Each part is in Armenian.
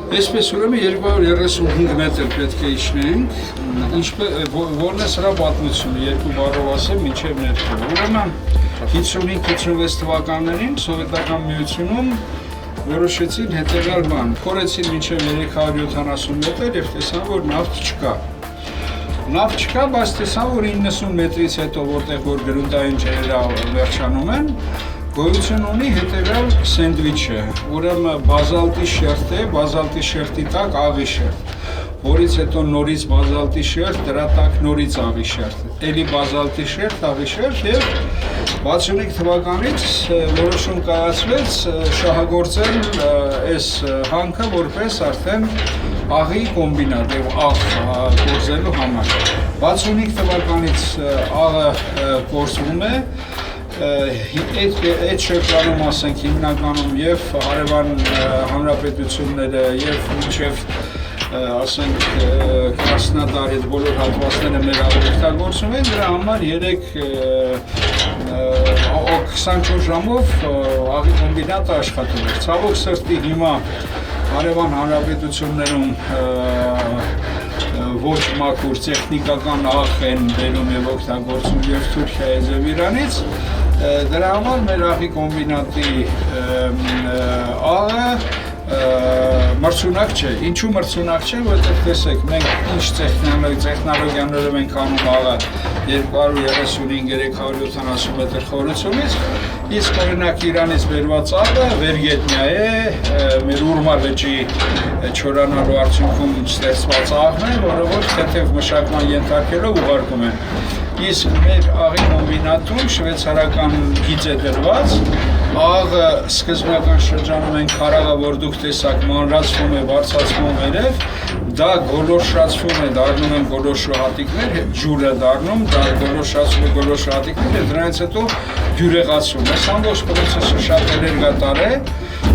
Այսպես ուրեմն 235 մետր պետք է իջնենք, որն է սրա պատմությունը, երկու բառով ասեմ, մինչև ներքև։ Ուրեմն 55-56 թվականներին Սովետական Միությունում որոշեցին հետևյալ բան, փորեցին մինչև 370 մետր և տեսան, որ նավթ չկա։ Նավթ չկա, բայց տեսան, որ 90 մետրից հետո, որտեղ որ գրունտային ջրերը վերջանում են, գոյություն ունի հետևյալ սենդվիչը, ուրեմն բազալտի շերտ է, բազալտի շերտի տակ աղի շերտ, որից հետո նորից բազալտի շերտ, դրա տակ նորից աղի շերտ, էլի բազալտի շերտ, աղի շերտ և 65 թվականից որոշում կայացվեց շահագործել այս հանքը որպես արդեն աղի կոմբինատ և աղ գործելու համար։ 65 թվականից աղը կորսվում է, այդ շրջանում ասենք հիմնականում և հարևան հանրապետությունները և մինչև ասենք Կրասնոդար այդ բոլոր հատվածները մեր օգտագործում են, դրա համար 24 ժամով աղի կոմբինատը աշխատում էր։ Ցավոք սրտի հիմա հարևան հանրապետություններում ոչ մաքուր տեխնիկական աղ են բերում և օգտագործում և Թուրքիայից և Իրանից, դրա համար մեր աղի կոմբինատի աղը մրցունակ չէ, ինչու մրցունակ չէ, որտեղ տեսեք, մենք ինչ տեխնոլոգիաներով ենք անում աղը 235-370 մետր խորությունից, իսկ օրինակ Իրանից բերված աղը վերգետնյա է, մեր Ուրմա լճի չորանալու արդյունքում ստեղծված աղն է, որը որ թեթև մշակման ենթարկելով ուղարկում են։ Իսկ մեր աղի կոմբինատում շվեյցարական գիծ է դրված, աղը սկզբնական շրջանում են քարաղը, որ դուք տեսաք մանրացվում է, բարձրացվում վերև, դա գոլորշացվում է, դառնում են գոլորշոհատիկներ, ջուրը դառնում, դա գոլորշացվում է գոլորշոհատիկներ և դրանից հետո դյուրեղացվում։ Այս ամբողջ պրոցեսը շատ էներգատար է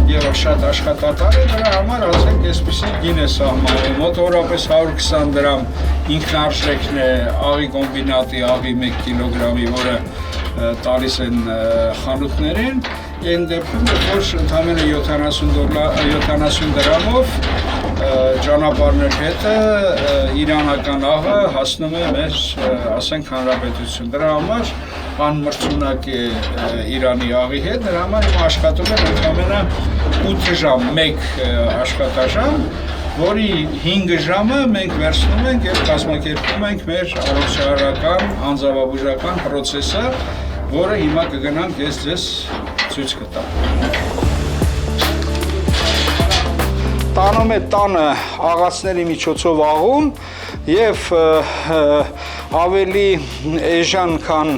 և շատ աշխատատար է, դրա համար ասենք այսպիսի գին է սահմանում, մոտավորապես 120 դրամ ինքնարժեքն է աղի կոմբինատի աղի 1 կիլոգրամի, որը տալիս են խանութներին, այն դեպքում, որ ընդամենը 70 դրամով ճանապարհներ հետը իրանական աղը հասնում է մեր, ասենք, հանրապետություն։ Դրա համար անմրցունակ է Իրանի աղի հետ, դրա համար հիմա աշխատում է ընդամենը 8 ժամ, 1 աշխատաժամ, որի 5 ժամը մենք վերցնում ենք և կազմակերպում ենք մեր առողջարարական, անձավաբուժական պրոցեսը, որը հիմա կգնանք ես ձեզ ցույց կտամ։ Տանում է տանը աղացների միջոցով աղում և ավելի էժան, քան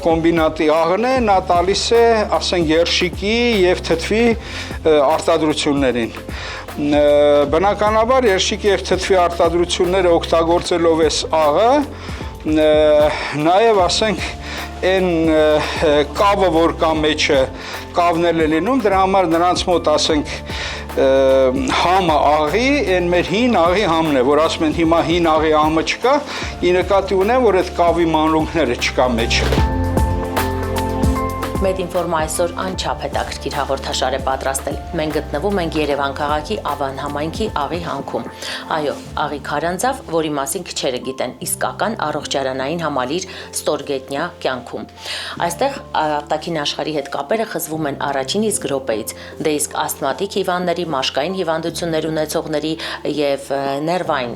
կոմբինատի աղն է, նա տալիս է, ասենք, երշիկի և թթվի արտադրություններին։ Բնականաբար երշիկի և թթվի արտադրությունները օգտագործելով այս աղը, նաև ասենք այն կավը, որ կա մեջը, կավն էլ է լինում, դրա համար նրանց մոտ ասենք համը աղի, այն մեր հին աղի համն է, որ ասում են հիմա հին աղի համը չկա, ի նկատի ունեմ, որ այդ կավի մանրունքները չկա մեջը։ Մեդինֆորմը այսօր անչափ հետաքրքիր հաղորդաշար է պատրաստել։ Մենք գտնվում ենք Երևան քաղաքի Ավան համայնքի աղի հանքում։ Այո, աղի քարանձավ, որի մասին քչերը գիտեն, իսկական առողջարանային համալիր ստորգետնյա կյանքում։ Այստեղ արտաքին աշխարհի հետ կապերը խզվում են առաջին իսկ րոպեից, դե իսկ ասթմատիկ հիվանդների, մաշկային հիվանդություններ ունեցողների եւ ներվային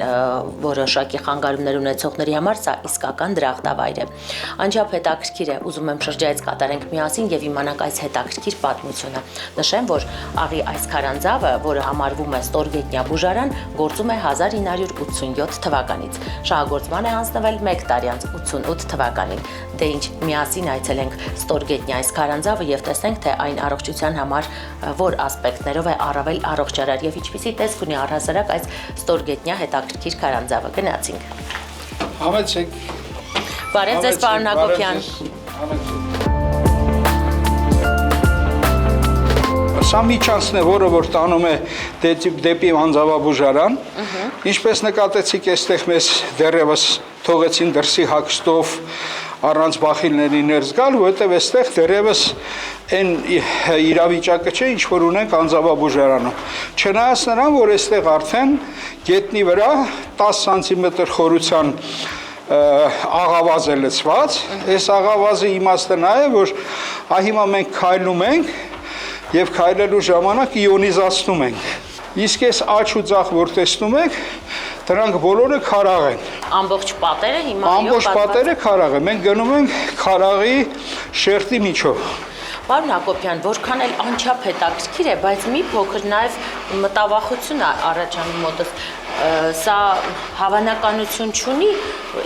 որոշակի խանգարումներ ունեցողների համար սա իսկական դրախտավայր է։ Անչափ հետաքրքիր է, ուզում եմ շրջայց կատարենք միասին և իմանանք այս հետաքրքիր պատմությունը։ Նշեմ, որ աղի այս քարանձավը, որը համարվում է ստորգետնյա բուժարան, գործում է 1987 թվականից։ Շահագործման է հանձնվել 1 տարի անց 88 թվականին։ Դե ինչ, միասին այցելենք ստորգետնյա այս քարանձավը և տեսնենք, թե այն առողջության համար որ ասպեկտներով է առավել առողջարար և ինչպիսի տեսք ունի առհասարակ այս ստորգետնյա հետաքրքիր քարանձավը։ Գնացինք։ Համեցեք։ Բարև ձեզ, պարոն Հակոբյան։ Սա միջանցն է, որը որ տանում է դեպի անձավաբուժարան, ինչպես նկատեցիք, այստեղ մեզ դեռևս թողեցին դրսի հագստով առանց բախիլների ներս գալ, որովհետև այստեղ դեռևս այն իրավիճակը չէ, ինչ որ ունենք անձավաբուժարանում։ Չնայած նրան, որ այստեղ արդեն գետնի վրա 10 սանտիմետր խորության աղավազ է լցված, այս աղավազի իմաստը նա է, որ հիմա մենք քայլում ենք եւ քայլելու ժամանակ իոնիզացնում ենք։ Իսկ այս աջ ու ձախ որ տեսնում եք, դրանք բոլորը քարաղ են։ Ամբողջ պատերը հիմա Ամբողջ պատերը քարաղ են։ Մենք գնում ենք քարաղի շերտի միջով։ Պարոն Հակոբյան, որքան էլ անչափ հետաքրքիր է, բայց մի փոքր նաև մտավախություն է առաջանում մոտս։ Սա հավանականություն չունի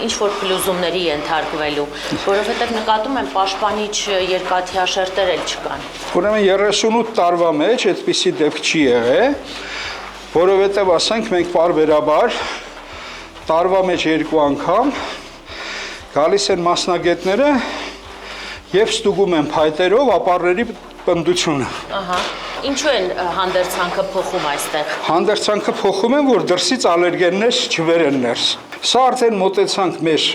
ինչ որ փլուզումների ենթարկվելու, որովհետև նկատում եմ պաշտպանիչ երկաթյաշերտեր էլ չկան։ Ուրեմն 38 տարվա մեջ այդպիսի դեպք չի եղել, որովհետև ասենք մենք պարբերաբար տարվա մեջ 2 անգամ գալիս են մասնագետները եւ ստուգում են փայտերով ապարների պնդությունը։ Ահա։ Ինչու են հանդերձանքը փոխում այստեղ։ Հանդերձանքը փոխում են, որ դրսից ալերգեններ չվերեն ներս։ Սա արդեն մոտեցանք մեր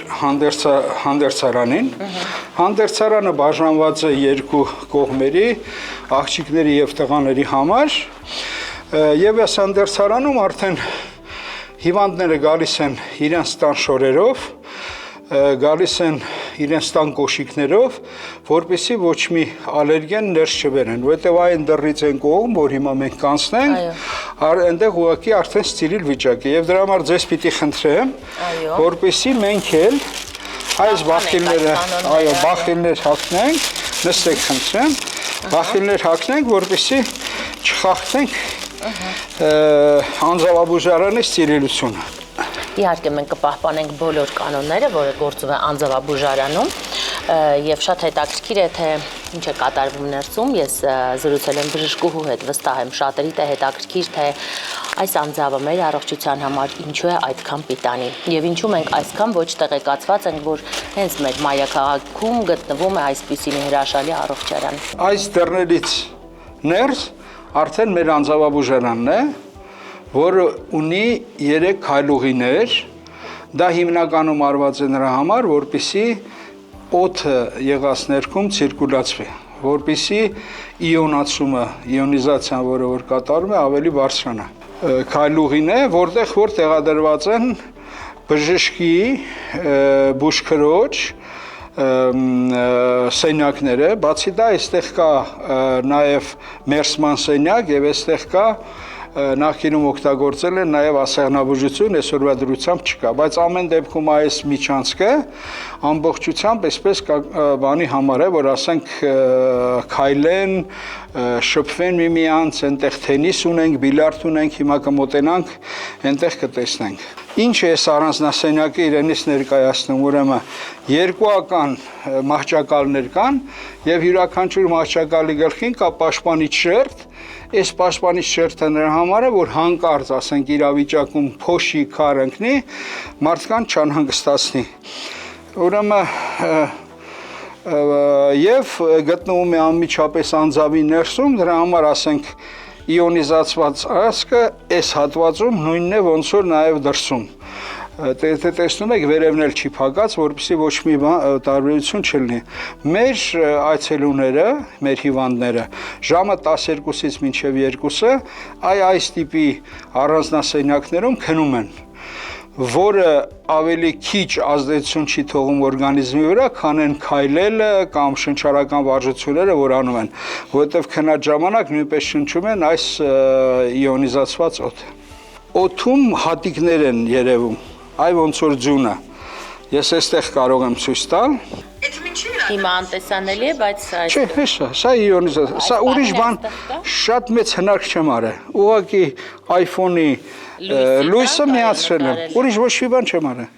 հանդերձարանին։ Հանդերձարանը բաժանված է 2 կողմերի, աղջիկների եւ տղաների համար։ Եվ այս հանդերձարանում արդեն հիվանդները գալիս են իրենց տան շորերով, գալիս են իրենց տան կոշիկներով, որպեսզի ոչ մի ալերգեն ներս չվերեն, որովհետև այն դռից են կողմ, որ հիմա մենք կանցնենք, այնտեղ ուղղակի արդեն ստիրիլ վիճակ է, եւ դրա համար ձեզ պիտի խնդրեմ, որպեսզի մենք էլ այս բախիլները, բախիլներ հագնենք, նստեք խնդրեմ, բախիլներ հագնենք, որպեսզի չխախտենք անձավաբուժարանի ստիրիլությունը։ Իհարկե մենք կպահպանենք բոլոր կանոնները, որը գործում է անձավաբուժարանում, եւ շատ հետաքրքիր է, թե ինչ է կատարվում ներսում։ Ես զրուցել եմ բժշկուհու հետ, վստահ եմ շատերի թե հետաքրքիր, թե այս անձավը մեր առողջության համար ինչու է այդքան պիտանի եւ ինչու մենք այսքան ոչ տեղեկացված ենք, որ հենց մեր մայրաքաղաքում գտնվում է այսպիսի հրաշալի առողջարան։ Այս դռներից ներս արդեն մեր անձավաբուժարանն է, որը ունի 3 քայլուղիներ, դա հիմնականում արված է նրա համար, որպեսզի օդը եղած ներքում ցիրկուլացվի, որպեսզի իոնացումը, իոնիզացիան, որը որ կատարում է, ավելի բարձրանա։ Քայլուղին է, որտեղ որ տեղադրված են բժշկի, բուժքրոջ, սենյակները, բացի դա այստեղ կա նաև մերսման սենյակ եւ այստեղ կա նախկինում օգտագործել են նաև ասեղնաբուժություն, այսօրվա դրությամբ չկա, բայց ամեն դեպքում այս միջանցքը ամբողջությամբ այսպես բանի համար է, որ ասենք քայլեն, շփվեն միմյանց, այնտեղ թենիս ունենք, բիլիարդ ունենք, հիմա կմոտենանք, այնտեղ կտեսնենք։ Ինչ է այս առանձնասենյակը իրենից ներկայացնում, ուրեմն երկուական մահճակալներ կան եւ յուրաքանչյուր մահճակալի գլխին կա պաշտպանիչ շերտ։ Այս պաշտպանիչ շերտը նրա համար է, որ հանկարծ, ասենք, իրավիճակում փոշի քար ընկնի, մարդկանց չանհանգստացնի։ Ուրեմն եւ գտնվում է անմիջապես անձավի ներսում, դրա համար ասենք իոնիզացված ասկը այս հատվածում նույնն է ոնց որ նաև դրսում։ Տեսնում եք վերևն էլ չի փակած, որպեսզի ոչ մի տարբերություն չլինի։ Մեր այցելուները, մեր հիվանդները ժամը 12-ից մինչև 2-ը այս տիպի առանձնասենյակներում քնում են, որը ավելի քիչ ազդեցություն չի թողում օրգանիզմի վրա, քան են քայլելը կամ շնչառական վարժությունները, որ անում են, որովհետև քնած ժամանակ նույնպես շնչում են այս իոնիզացված օդը։ Օդում հատիկներ են երևում, այ ոնց որ ձյունը։ Ես այստեղ կարող եմ ցույց տալ։ Հիմա անտեսանելի է, բայց սա իոնիզացիա, սա ուրիշ բան, շատ մեծ հնարք չեմ արել։ Ուղղակի iPhone-ի լույսը միացրել եմ, ուրիշ ոչ մի բան չեմ արել։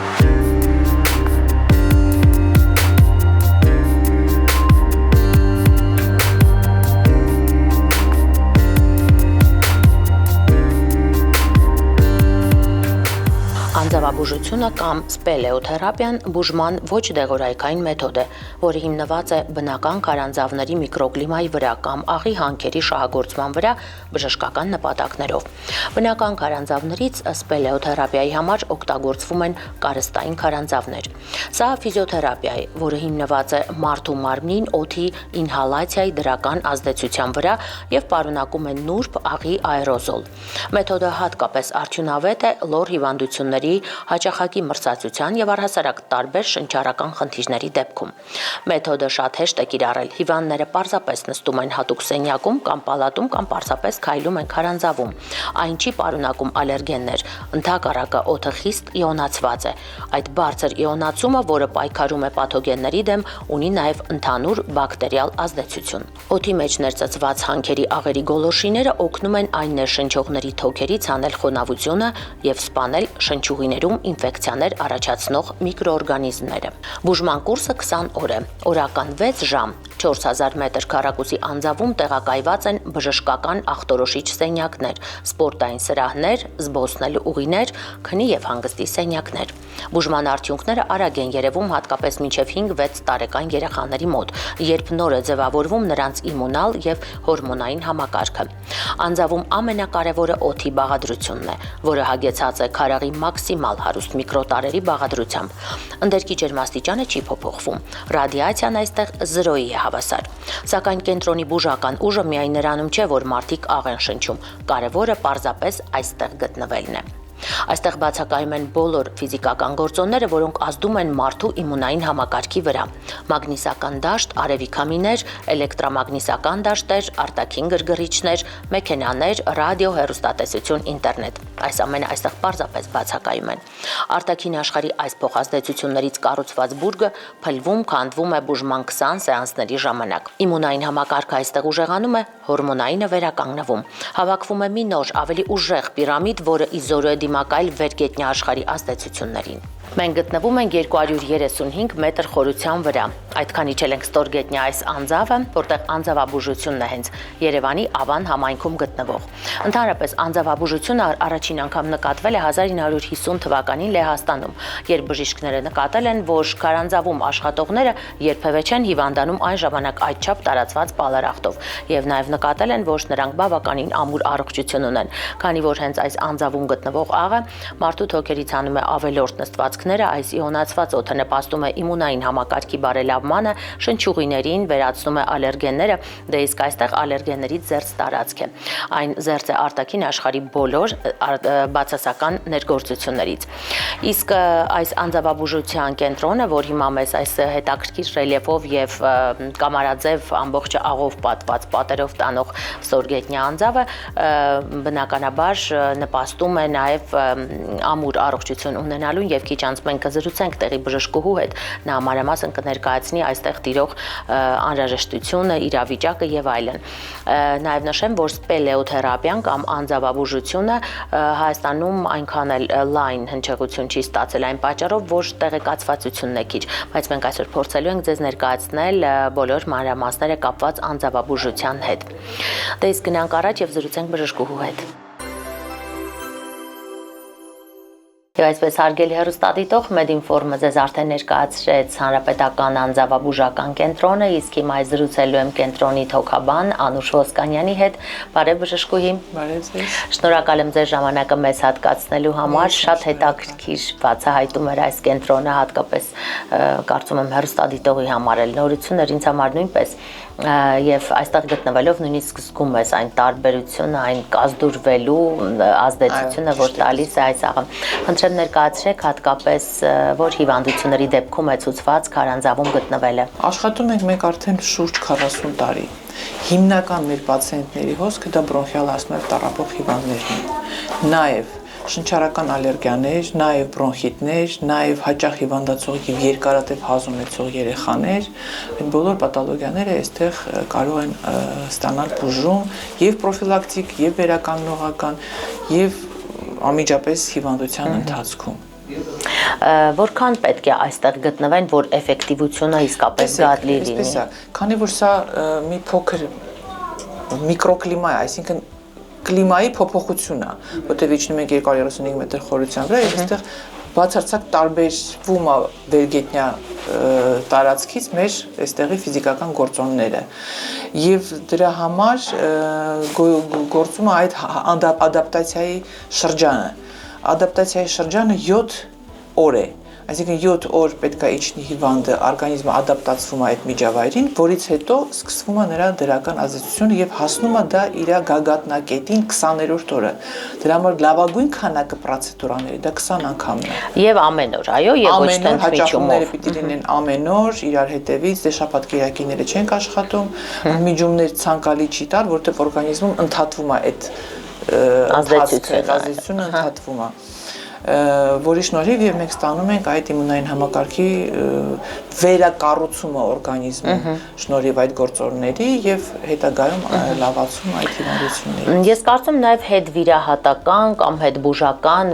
Անձավաբուժությունը կամ սպելեոթերապիան բուժման ոչ դեղորայքային մեթոդ է, որը հիմնված է բնական քարանձավների միկրոկլիմայի վրա կամ աղի հանքերի շահագործման վրա բժշկական նպատակներով։ Բնական քարանձավներից սպելեոթերապիայի համար օգտագործվում են կարստային քարանձավներ։ Սա ֆիզիոթերապիա է, որը հիմնված է մարդու մարմնին օդի ինհալացիայի դրական ազդեցության վրա եւ պարունակում է նուրբ աղի աերոզոլ։ Մեթոդը հատկապես արդյունավետ է լոր հիվանդությունների, հաճախակի մրցակցության եւ առհասարակ տարբեր շնչառական խնդիրների դեպքում։ Մեթոդը շատ հեշտ է կիրառել։ Հիվանդները պարզապես նստում են հատուկ սենյակում կամ պալատում կամ պարզապես քայլում են քարանձավում։ Այն չի պարունակում ալերգեններ, ընդհակառակը օդը խիստ իոնացված է։ Այդ բարձր իոնացումը, որը պայքարում է պաթոգենների դեմ, ունի նաեւ ընդհանուր բակտերիալ ազդեցություն։ Օդի մեջ ներծծված հանքերի աղերի գոլորշիները օգնում են այն ներշնչողների թոքերից հանել խոնավությունը եւ սպանել շնչուղիներում ինֆեկցիաներ առաջացնող միկրոօրգանիզմները։ Բուժման կուրսը 20 օր է։ Օրական 6 ժամ 4000 մետր քառակուսի անձավում տեղակայված են բժշկական ախտորոշիչ սենյակներ, սպորտային սրահներ, զբոսնելու ուղիներ, քնի եւ հանգստի սենյակներ։ Բուժման արդյունքները արագ են երևում հատկապես մինչև 5-6 տարեկան երեխաների մոտ, երբ նոր է ձևավորվում նրանց իմունալ եւ հորմոնային համակարգը։ Անձավում ամենակարևորը օդի բաղադրությունն է, որը հագեցած է քարաղի մաքսիմալ հարուստ միկրոտարերի բաղադրությամբ։ Ընդերքի ջերմաստիճանը չի փոփոխվում։ Ռադիացիան այստեղ 0-ի է հավասար։ Սակայն կենտրոնի բուժական ուժը միայն նրանում չէ, որ մարդիկ աղ են շնչում։ Կարևորը պարզապես այստեղ գտնվելն է։ Այստեղ բացակայում են բոլոր ֆիզիկական գործոնները, որոնք ազդում են մարդու իմունային համակարգի վրա։ Մագնիսական դաշտ, արևիկամիներ, էլեկտրամագնիսական դաշտեր, արտաքին գրգռիչներ, մեքենաներ, ռադիո, հեռուստատեսություն, ինտերնետ։ Այս ամենը այստեղ պարզապես բացակայում են։ Արտաքին աշխարհի այս փոխազդեցություններից կառուցված բուրգը փլվում, քանդվում է բուժման 20 սեանսների ժամանակ։ Իմունային համակարգը այստեղ ուժեղանում է, հորմոնայինը վերականգնվում։ Հավաքվում է մի նոր, ավելի ուժեղ պիրամիդ, որը իզորու է դիմակայել վերգետնյա աշխարհի ազդեցություններին։ Մենք գտնվում ենք 235 մետր խորության վրա։ Այդքան իջել ենք ստորգետնյա այս անձավը, որտեղ անձավաբուժությունն է հենց Երևանի Ավան համայնքում գտնվող։ Ընդհանրապես անձավաբուժությունը առաջին անգամ նկատվել է 1950 թվականին Լեհաստանում, երբ բժիշկները նկատել են, որ քարանձավում աշխատողները երբևէ չեն հիվանդանում այն ժամանակ այդչափ տարածված պալարախտով, եւ նաեւ նկատել են, որ նրանք բավականին ամուր առողջություն ունեն, քանի որ հենց այս անձավում գտնվող աղը մարդու թոքերից հանում է ավելորդ նստվածքները, այս իոնացված օդը նպաստում է իմունային համակարգի բարելավմանը, շնչուղիներին, վերացնում է ալերգենները, դե իսկ այստեղ ալերգեններից զերծ տարածք է։ Այն զերծ է արտաքին աշխարհի բոլոր բացասական ներգործություններից։ Իսկ այս անձավաբուժության կենտրոնը, որ հիմա մեզ այս հետաքրքիր ռելիեֆով եւ կամարաձև ամբողջ աղով պատված պատերով տանող ստորգետնյա անձավը, բնականաբար նպաստում է նաեւ ամուր առողջություն ունենալուն եւ քիչ անց մենք կզրուցենք տեղի բժշկուհու հետ, նա մանրամասն կներկայացնի այստեղ տիրող անհրաժեշտությունը, իրավիճակը եւ այլն։ Նաեւ նշեմ, որ սպելեոթերապիան կամ անձավաբուժությունը Հայաստանում այնքան էլ լայն հնչեղություն չի ստացել այն պատճառով, որ տեղեկացվածությունն է քիչ, բայց մենք այսօր փորձելու ենք ձեզ ներկայացնել բոլոր մանրամասները կապված անձավաբուժության հետ։ Դե իսկ գնանք առաջ եւ զրուցենք բժշկուհու հետ։ Եվ այսպես հարգելի հեռուստադիտող, Մեդինֆորմը ձեզ արդեն ներկայացրեց հանրապետական անձավաբուժական կենտրոնը, իսկ հիմա զրուցելու եմ կենտրոնի թոքաբան Անուշ Ոսկանյանի հետ։ Բարև բժշկուհի։ Բարև ձեզ։ Շնորհակալ եմ ձեր ժամանակը մեզ հատկացնելու համար, շատ հետաքրքիր բացահայտում էր այս կենտրոնը, հատկապես կարծում եմ հեռուստադիտողի համար էլ նորություն էր, ինձ համար նույնպես, եւ այստեղ գտնվելով նույնիսկ զգում ես այն տարբերությունը, այն կազդուրվելու ազդեցությունը, որ տալիս է այս աղը։ Խնդրեմ ներկայացրեք հատկապես որ հիվանդությունների դեպքում է ցուցված քարանձավում գտնվելը։ Աշխատում ենք մենք արդեն շուրջ 40 տարի։ Հիմնական մեր պացիենտների հոսքը դա բրոնխիալ ասթմայով տառապող հիվանդներն են։ Նաեւ շնչառական ալերգիաներ, նաև բրոնխիտներ, նաև հաճախ հիվանդացող եւ երկարատև հազ ունեցող երեխաներ, այդ բոլոր պաթոլոգիաները այստեղ կարող են ստանալ բուժում եւ պրոֆիլակտիկ, եւ վերականգնողական, եւ անմիջապես հիվանդության ընթացքում։ Որքան պետք է այստեղ գտնվեն, որ էֆեկտիվությունը իսկապես գարլի լինի։ Այսպես է, քանի որ սա մի փոքր միկրոկլիմա է, այսինքն կլիմայի փոփոխություն է, որտեղ իջնում ենք 235 մետր խորության վրա, եւ այստեղ բացարձակ տարբերվում է վերգետնյա տարածքից մեր այստեղի ֆիզիկական գործոնները եւ դրա համար գործում է այդ ադապտացիայի շրջանը 7 օր է այսինքն 7 օր պետք է իջնի հիվանդը օրգանիզմը ադապտացվում է այդ միջավայրին, որից հետո սկսվում է նրա դրական ազդեցությունը եւ հասնում է դա իր գագաթնակետին 20-րդ օրը։ Դրա համար լավագույն քանակը պրոցեդուրաների դա 20 անգամն է։ Եվ ամեն օր, այո, եւ ոչ թե հաճախումները պիտի լինեն ամեն օր, իրար հետևից, դե շաբաթ-կիրակիները չենք աշխատում, միջումներ ցանկալի չի տալ, որովհետեւ օրգանիզմում ընդհատվում է այդ ազդեցությունը ընդհատվում է որի շնորհիվ եւ մենք ստանում ենք այդ իմունային համակարգի վերակառուցումը օրգանիզմում շնորհիվ այդ գործոնների եւ հետագայում լավացում այդ հիվանդությունների։ Ես կարծում նաեւ հետվիրահատական կամ հետբուժական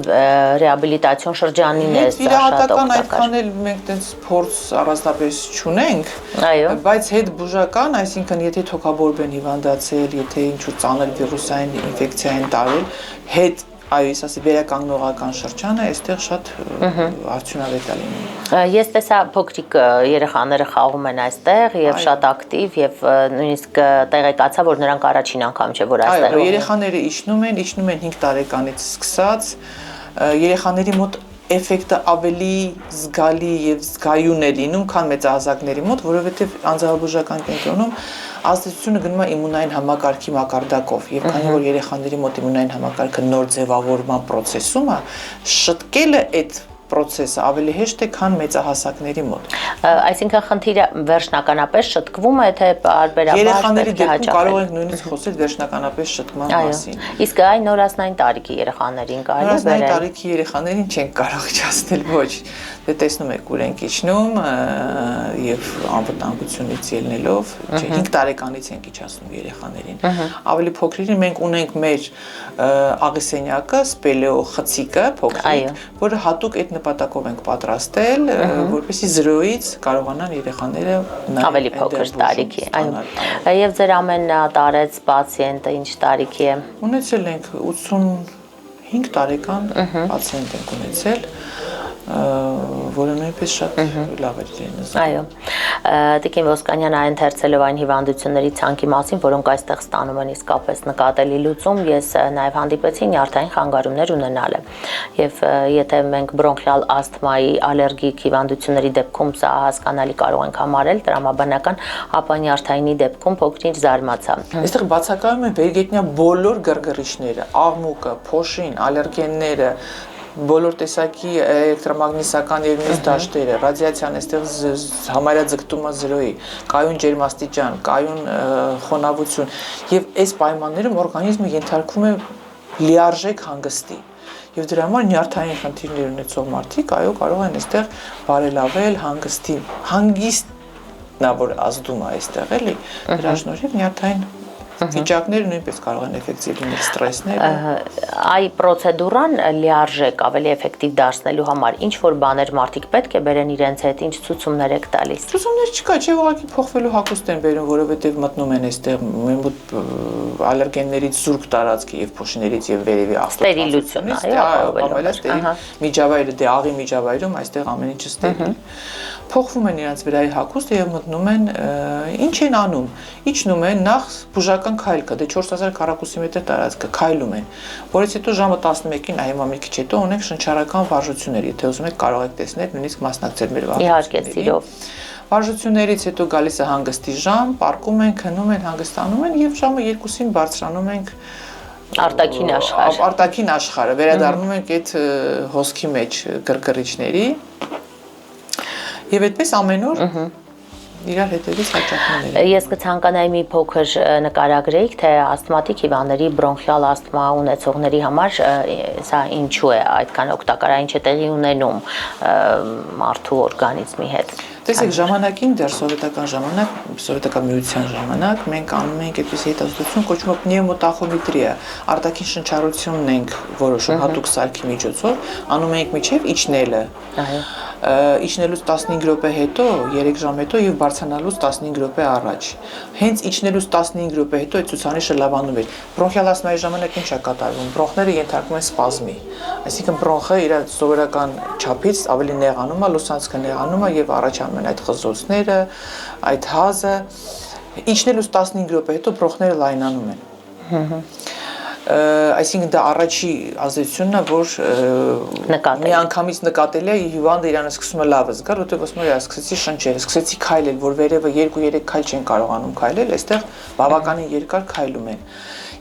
ռեաբիլիտացիոն շրջանին է շատ հետվիրահատական այդքան էլ մենք տենց փորձ առանձնապես չունենք, բայց հետբուժական, այսինքն եթե թոքաբորբեն հիվանդացել, եթե ինչ-որ ծանր վիրուսային ինֆեկցիա են տարել, հետ այո, ասի վերականգնողական շրջանը այստեղ շատ արդյունավետ է լինում։ Ես տեսա փոքրիկ երեխաները խաղում են այստեղ եւ շատ ակտիվ եւ նույնիսկ տեղեկացա, որ նրանք առաջին անգամ չէ, որ այստեղ։ Այո, երեխաները իջնում են 5 տարեկանից սկսած, երեխաների մոտ էֆեկտը ավելի զգալի եւ զգայուն է լինում, քան մեծահասակների մոտ, որովհետեւ անձավաբուժական կենտրոնում ազդեցությունը գնում է իմունային համակարգի մակարդակով եւ քանի որ երեխաների մոտ իմունային համակարգը նոր ձևավորման process-ում է, շտկելը այդ process-ը ավելի հեշտ է, քան մեծահասակների մոտ։ Այսինքն խնդիրը վերջնականապես շտկվում է, թե բարբերաբար երեխաների դեպքում կարող ենք նույնիսկ խոսել վերջնականապես շտկման մասին։ Իսկ այն նորածնային տարիքի երեխաներին կարելի է նորածնային տարիքի երեխաներին չենք կարող իջացնել, ոչ։ Դե տեսնում եք ուր ենք իջնում եւ անվտանգությունից ելնելով, 5 տարեկանից ենք իջացնում երեխաներին։ Ավելի փոքրին մենք ունենք մեր աղիսենյակը, սպելեո խցիկը, փոքրիկ, որը հատուկ այդ նպատակով ենք պատրաստել, որպեսզի 0-ից կարողանան երեխաները ավելի փոքր տարիքի, այո։ Եվ ձեր ամենատարեց պացիենտը ինչ տարիքի է։ Ունեցել ենք 85 տարեկան պացիենտ ենք ունեցել, որը նույնպես շատ լավ էր լինել։ Այո։ Տիկին Ոսկանյան ընթերցելով այն հիվանդությունների ցանկի մասին, որոնք այստեղ ստանում են իսկապես նկատելի լուծում, ես նաև հանդիպեցի նյարդային խանգարումներ ունենալը։ Եվ եթե մենք բրոնխիալ ասթմայի ալերգիկ հիվանդությունների դեպքում սա հասկանալի կարող ենք համարել տրամաբանական, ապա նյարդայինի դեպքում փոքրինչ զարմացա։ Այստեղ բացակայում են վերգետնյա բոլոր գրգռիչները, աղմուկը, փոշին, ալերգենները, բոլոր տեսակի էլեկտրոմագնիսական եւ մյուս դաշտերը, ռադիացիան այստեղ համարյա ձգտումը 0-ի, կայուն ջերմաստիճան, կայուն խոնավություն եւ այս պայմաններում օրգանիզմը ենթարկվում է լիարժեք հանգստի։ Եվ դրա համար նյարդային խնդիրներ ունեցող մարդիկ այո կարող են այստեղ բարելավել հանգստի, հանգիստնավոր ազդում է այստեղ էլի, դրա շնորհիվ նյարդային վիճակները նույնպես կարող են էֆեկտիվ լինել ստրեսները։ Այ պրոցեդուրան լիարժեք ավելի էֆեկտիվ դարձնելու համար ինչ որ բաներ մարդիկ պետք է բերեն իրենց հետ, ինչ ցուցումներ եք տալիս։ Ցուցումներ չկա, չէ՞ ուղղակի փոխվելու հագուստ են բերում, որովհետև մտնում են այստեղ ալերգեններից զուրկ տարածքի եւ փոշիներից եւ վերևի ստերիլություն, այո, միջավայրը դե աղի միջավայրում այստեղ ամեն ինչը ստերիլ։ Փոխվում են իրենց վրայի հագուստը եւ մտնում են, ինչ են անում։ Իջնում են նախ բուժական քայլքը, դե 4000 քառակուսի մետր տարածքը քայլում են, որից հետո ժամը 11-ին, այ հիմա մի քիչ հետո ունենք շնչառական վարժություններ, եթե ուզում եք կարող եք տեսնել, նույնիսկ մասնակցել մեր վարժություններին։ Վարժություններից հետո գալիս է հանգստի ժամ, պարկում են, քնում են, հանգստանում են եւ ժամը 2-ին բարձրանում ենք արտաքին աշխարհ։ Արտաքին աշխարհը վերադառնում ենք այդ հոսքի մեջ գրգռիչների եւ այդպես ամեն օր իրար հետևից հաճախումներ են։ Ես կցանկանայի մի փոքր նկարագրեիք, թե ասթմատիկ հիվանդների բրոնխիալ ասթմա ունեցողների համար սա ինչու է այդքան օգտակար, ինչ է տեղի ունենում մարդու օրգանիզմի հետ։ Տեսեք, ժամանակին դեռ սովետական ժամանակ, սովետական միության ժամանակ մենք անում ենք այդպիսի հետազոտություն, կոչվում է պնևմոտախոմետրիա, արտաքին շնչառությունն ենք որոշում հատուկ սարքի միջոցով, անում ենք միջև իջնելը։ Իջնելուց 15 րոպե հետո, 3 ժամ հետո եւ բարձրանալուց 15 րոպե առաջ։ Հենց իջնելուց 15 րոպե հետո այդ ցուցանիշը լավանում էր։ Բրոնխիալ ասմայի ժամանակ ինչ է կատարվում։ Բրոնխները ենթարկվում են սպազմի։ Այսինքն բրոնխը իր սովորական չափից ավելի նեղանում է, լուսանցքը նեղանում է եւ առաջանում են այդ խզոցները, այդ հազը։ Իջնելուց 15 րոպե հետո բրոնխները լայնանում են։ Այսինքն դա առաջի ազդեցությունն է, որ միանգամից նկատելի է, հիվանդը իրանը սկսում է լավը զգալ, որտեղ ասում է, սկսեցի շնչել, սկսեցի քայլել, որ վերևը 2-3 քայլ չեն կարողանում քայլել, այստեղ բավականին երկար քայլում են։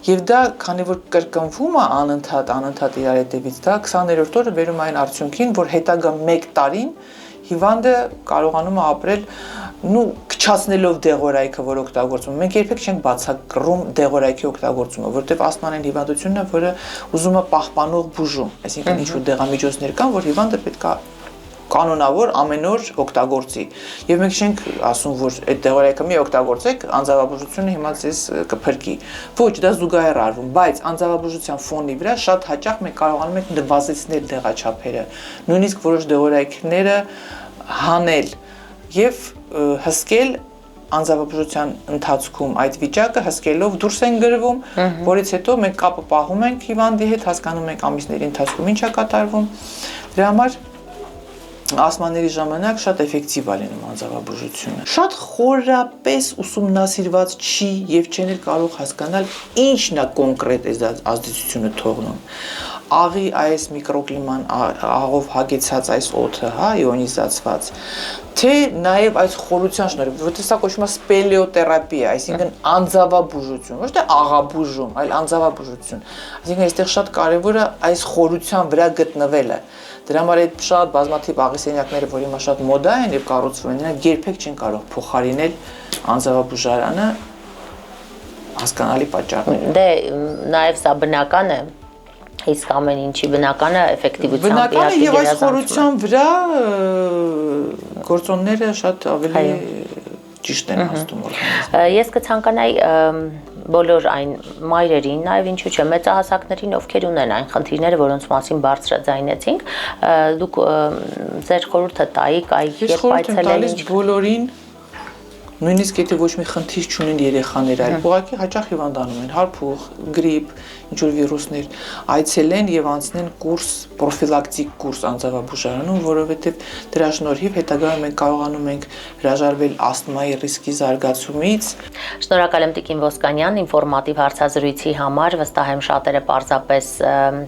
Եվ դա, քանի որ կրկնվում է անընդհատ իրար հետևից, դա 20-րդ օրը բերում է այն արդյունքին, որ հետագա 1 տարին հիվանդը կարողանում է ապրել քչացնելով դեղորայքը, որ օգտագործում։ Մենք երբեք չենք բացակրում դեղորայքի օգտագործումը, որտեղ աստմանային հիվանդությունն է, որը ուզում է պահպանող բուժում, այսինքն ինչ-որ դեղամիջոցներ կան, որ հիվանդը պետք է կանոնավոր ամեն օր օգտագործի։ Եվ մենք չենք ասում, որ այդ դեղորայքը մի օգտագործեք, անձավաբուժությունը հիմա ձեզ կփրկի։ Ոչ, դա զուգահեռ արվում, բայց անձավաբուժության ֆոնի վրա շատ հաճախ մենք կարողանում ենք նվազեցնել դեղաչափերը, նույնիսկ որոշ դեղորայքները հանել եւ հսկել անձավաբուժության ընթացքում այդ վիճակը հսկելով դուրս են գրվում, որից հետո մենք կապը պահում ենք հիվանդի հետ, հասկանում ենք ամիսների ընթացքում ինչ է կատարվում։ Դրա համար ասմանների ժամանակ շատ էֆեկտիվ է լինում անձավաբուժությունը։ Շատ խորապես ուսումնասիրված չի եւ չեն կարող հասկանալ ինչն է կոնկրետ այս ազդեցությունը թողնում։ Աղի այս միկրոկլիման, աղով հագեցած այս օդը, հա, իոնիզացված, թե նաև այս խորության շնորհիվ, որտեղ սա կոչվում է սպելեոտերապիա, այսինքն անձավաբուժություն, ոչ թե աղաբուժում, այլ անձավաբուժություն։ Այսինքն այստեղ շատ կարևոր է այս խորության վրա գտնվելը։ Դրա համար այդ շատ բազմաթիվ աղի սենյակները, որ հիմա շատ մոդա են եւ կառուցվում են, նրանք երբեք չեն կարող փոխարինել անձավաբուժարանը հասկանալի պատճառներով։ Դե նաև սա բնական է, իսկ ամեն ինչի բնականը էֆեկտիվությամբ բնական է եւ այս խորության վրա գործոնները շատ ավելի ճիշտ են հասնում օրգանիզմին։ Ես կցանկանայի բոլոր այն մայրերին, նաև ինչու՞ չէ, մեծահասակներին, ովքեր ունեն այն խնդիրները, որոնց մասին բարձրաձայնեցինք, դուք ձեր խորհուրդը տայիք, երբ այցելել ինչ բոլորին նույնիսկ եթե ոչ մի խնդիր չունեն երեխաները, այլ ուղղակի հաճախ հիվանդանում են, հարփուղ, գրիպ, ինչ-որ վիրուսներ, այցելեն եւ անցնեն կուրս, պրոֆիլակտիկ կուրս անձավաբուժարանում, որովհետեւ դրա շնորհիվ հետագայում մենք կարողանում ենք հրաժարվել ասթմայի ռիսկի զարգացումից։ Շնորհակալ եմ Տիկին Ոսկանյան ինֆորմատիվ հարցազրույցի համար, վստահ եմ շատերը պարզապես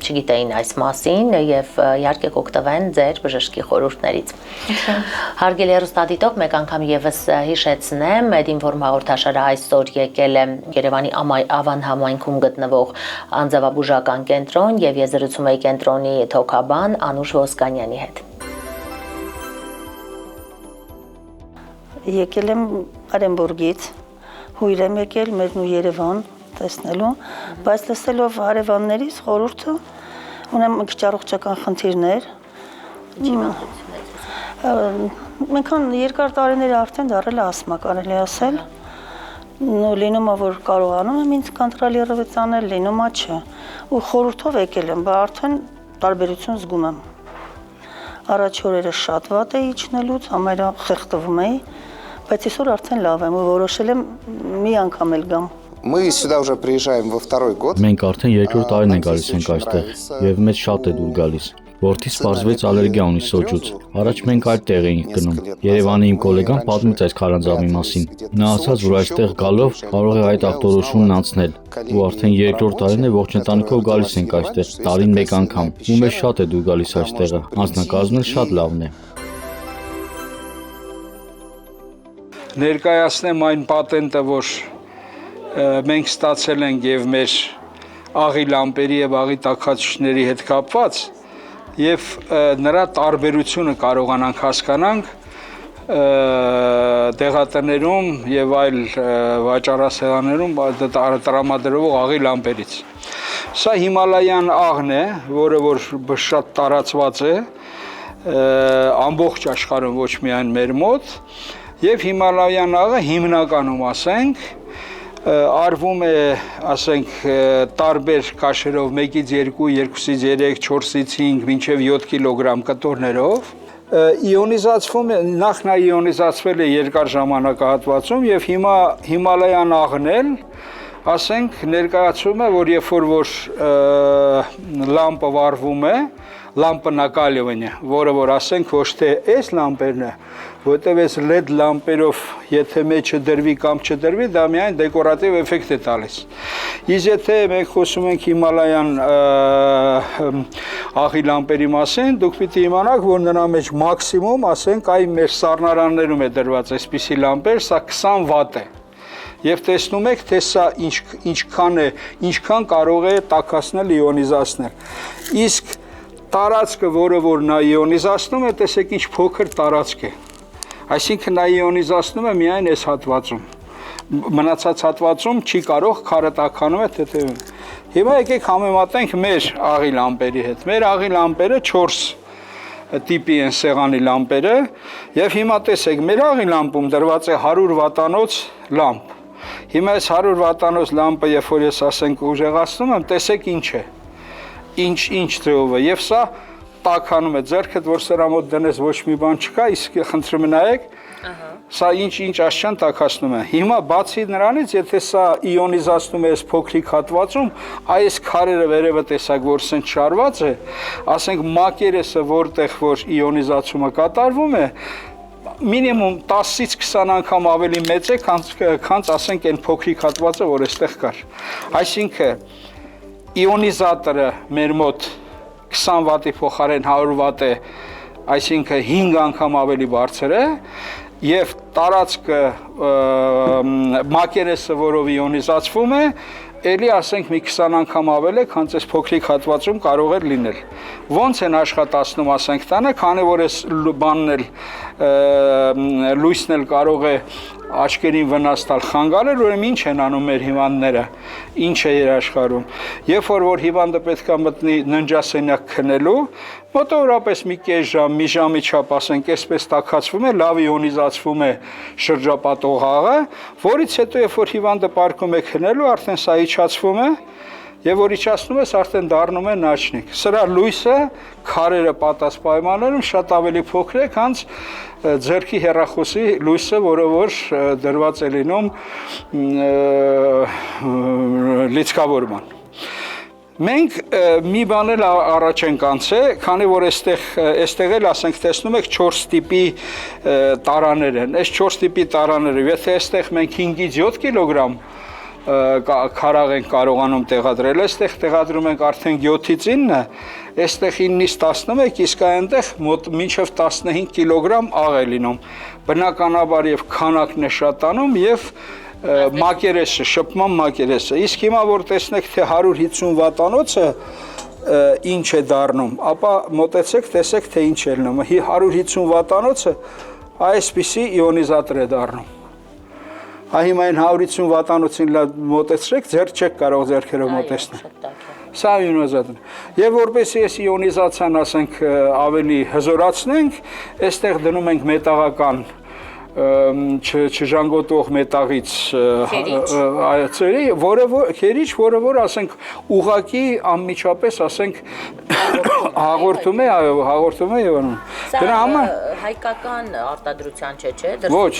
չգիտեին այս մասին եւ իհարկե կօգտվեն ձեր բժշկի խորհուրդներից։ Հարգելի հեռուստադիտող, մեկ անգամ եւս հիշեցնեմ, Medinform հաղորդաշարը այսօր եկել է Երևանի Ավան համայնքում գտնվող անձավաբուժական կենտրոն եւ ես զրուցում եի կենտրոնի թոքաբան Անուշ Ոսկանյանի հետ։ Եկել եմ Արենբուրգից, հույր եմ եկել մերն ու Երևան տեսնելու, բայց լսելով հարևաններից խորհուրդը, ունեմ մի քիչ առողջական խնդիրներ։ Մենքան երկար տարիներ արդեն դարել է ասմա, կարելի ասել։ Լինում է, որ կարողանում եմ ինձ կոնտրոլիրovat անել, լինում է չէ։ Ու խորհրդով եկել եմ, բայց արդեն տարբերություն զգում եմ։ Առաջ օրերը շատ վատ է իջնելուց, համարյա խեղդվում էի, բայց այսօր արդեն լավ եմ ու որոշել եմ մի անգամ էլ գամ։ Мы сюда уже приезжаем во второй год։ Մենք արդեն երկրորդ տարին ենք գալիս ենք այստեղ եւ մեծ շատ է դուր գալիս։ Որդիս պարզվեց ալերգիա ունի սոճուց։ Առաջ մենք այլ տեղ էինք գնում։ Երևանի իմ գոլեգան պատմեց այս քարանձավի մասին։ Նա ասաց, որ այստեղ գալով կարող է այդ ախտորոշումն անցնել։ Ու արդեն երկրորդ տարին է ողջ ընտանիքով գալիս ենք այստեղ, տարին մեկ անգամ։ Ու մեզ շատ է դուր գալիս այստեղը։ Անձնակազմն էլ շատ լավն է։ Ներկայացնեմ այն պատենտը, որ մենք ստացել ենք եւ մեր աղի լամպերի եւ աղի տաքացուցիչների հետ կապված եւ նրա տարբերությունը կարողանանք հասկանանք դեղատներում եւ այլ վաճառասեղաններում տրամադրվող աղի լամպերից։ Սա Հիմալայան աղն է, որը որ շատ տարածված է, ամբողջ աշխարհում ոչ միայն մեր մոտ, եւ Հիմալայան աղը հիմնականում ասենք արվում է, ասենք, տարբեր քաշերով 1-ից 2, 2-ից 3, 4-ից 5, մինչև 7 կիլոգրամ կտորներով իոնիզացվում է, նախ նա իոնիզացվել է երկար ժամանակահատվածում եւ հիմա Հիմալայան աղն էլ, ասենք, ներկայացում է, որ երբ որ լամպը վառվում է, լամպը նակալիվն է, որը ասենք ոչ թե այս լամպերն է, որտեղ այս LED լամպերով եթե մեջը դրվի կամ չդրվի, դա միայն դեկորատիվ էֆեկտ է տալիս։ Իսկ եթե մենք խոսում ենք Հիմալայան աղի լամպերի մասին, դուք պիտի իմանաք, որ նրա մեջ մաքսիմում, ասենք, այ մեր սառնարաններում է դրված այսպիսի լամպեր, սա 20 վատ է։ Եվ տեսնում եք, թե սա ինչքան կարող է տաքացնել, իոնիզացնել։ Իսկ տարածքը, որը որ նա իոնիզացնում է, տեսեք ինչ փոքր տարածք է։ Այսինքն նա իոնիզացնում է միայն այս հատվածում։ Մնացած հատվածում չի կարող քարը տաքանում է թեթևում։ Հիմա եկեք համեմատենք մեր աղի լամպերի հետ։ Մեր աղի լամպերը 4 տիպի են սեղանի լամպերը, եւ հիմա տեսեք, մեր աղի լամպում դրված է 100 վատանոց լամպ։ Հիմա այս 100 վատանոց լամպը, երբ որ ես ասենք ուժեղացնում եմ, տեսեք ինչ է։ Ինչ ձևով է, եւ սա տաքանում է, ձեռքդ որ սրա մոտ դնես ոչ մի բան չկա, իսկ խնդրում եմ նայեք, սա ինչ աշճան տաքացնում է։ Հիմա բացի նրանից, եթե սա իոնիզացնում է այս փոքրիկ հատվածում, այս քարերը վերևը տեսակ որ սենց շարված է, ասենք մակերեսը որտեղ որ իոնիզացումը կատարվում է, մինիմում 10-ից 20 անգամ ավելի մեծ է, քան ասենք այն փոքրիկ հատվածը, որ այստեղ կար։ Այսինքն իոնիզատորը մեր մոտ 20 վատի փոխարեն 100 վատ է, այսինքն 5 անգամ ավելի բարձր է, եւ տարածքը մակերեսը, որով իոնիզացվում է, էլի ասենք մի 20 անգամ ավել է, քան այս փոքրիկ հատվածում կարող է լինել։ Ոնց են աշխատացնում, ասենք, տանը, քանի որ այս բանն էլ լույսն էլ կարող է աչքերին վնաս տալ, խանգարել, ուրեմն ինչ են անում մեր հիվանդները, ինչ է երաշխարում։ Երբ որ հիվանդը պետք է մտնի ննջասենյակ քնելու, մոտավորապես մի կես ժամ, մի ժամի չափ, ասենք, այսպես տաքացվում է, լավ իոնիզացվում է շրջապատող աղը, որից հետո երբ որ հիվանդը պարկում է քնելու, արդեն սա իջացվում է, եւ որ իջացնում ես, արդեն դառնում է նաչնիկ։ Սրա լույսը քարերը պատած պայմաններում շատ ավելի փոքր է, քան ձեռքի հեռախոսի լույսը, որը որ դրված է լինում լիցքավորման։ Մենք մի բան էլ առաջ ենք անցել, քանի որ այստեղ էլ ասենք տեսնում եք 4 տիպի տարաներ են։ Այս 4 տիպի տարաները, եթե այստեղ մենք 5-ից 7 կիլոգրամ քարաղ ենք կարողանում տեղադրել, այստեղ տեղադրում ենք արդեն 7-ից 9, այստեղ 9-ից 11, իսկ այնտեղ մինչև 15 կիլոգրամ աղ է լինում։ Բնականաբար եւ քանակն է շատանում եւ մակերեսը, շփման մակերեսը։ Իսկ հիմա որ տեսնեք, թե 150 վատանոցը ինչ է դառնում, ապա մոտեցեք, տեսեք, թե ինչ է լինում։ 150 վատանոցը այսպիսի իոնիզատոր է դառնում։ Հիմա այն 150 վատանոցին մոտեցրեք, ձեր չեք կարող ձեռքերով մոտեցնել։ Սա իոնիզատորն է։ Եվ որպեսզի այս իոնիզացիան, ասենք, ավելի հզորացնենք, այստեղ դնում ենք մետաղական չժանգոտող մետաղից ծերի, որը որ ասենք ուղակի անմիջապես ասենք հաղորդում է եւ անում։ Դրա համար հայկական արտադրության չէ։ Ոչ,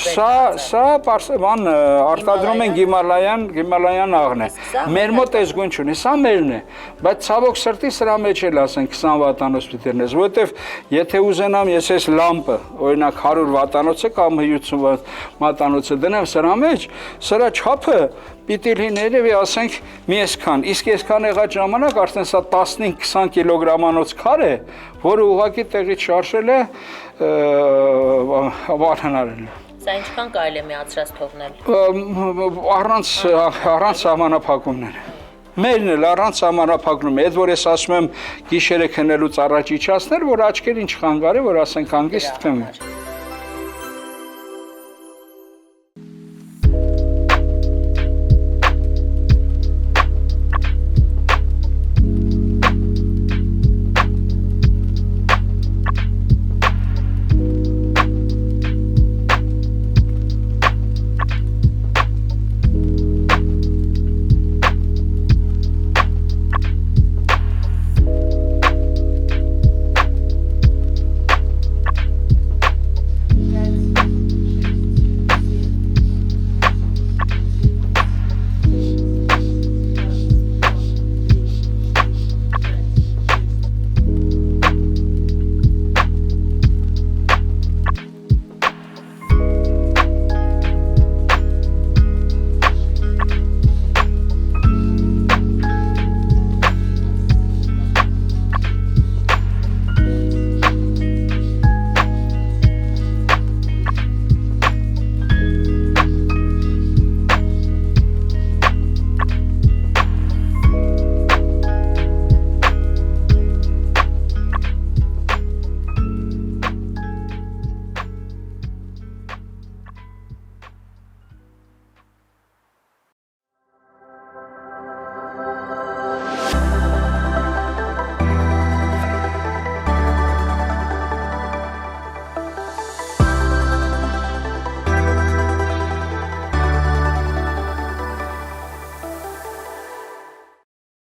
սա բան արտադրում են Հիմալայան աղն է։ Մեր մոտ այս գույն չունի, սա մերն է, բայց ցավոք սրտի սրա մեջ էլ ասենք 20 վատանոց պիտի լինես, որովհետեւ եթե ուզենամ ես այս լամպը, օրինակ 100 վատանոցը կամ 50 վատանոցը դնեմ սրա մեջ, սրա չափը պիտի լիներ եւ ասենք մի այսքան, իսկ այսքան եղած ժամանակ արդեն սա 15-20 կիլոգրամանոց քար է, որը ուղղակի տեղից շարժել է բանանարել։ Սա ինչքան կարելի է միացրած թողնել։ Առանց սահմանափակումներ։ Մերն էլ առանց սահմանափակում, այդ որ ես ասում եմ գիշերը քնելուց առաջ իջացնել, որ աչքերին չխանգարի, որ ասենք հանգիստ քնի։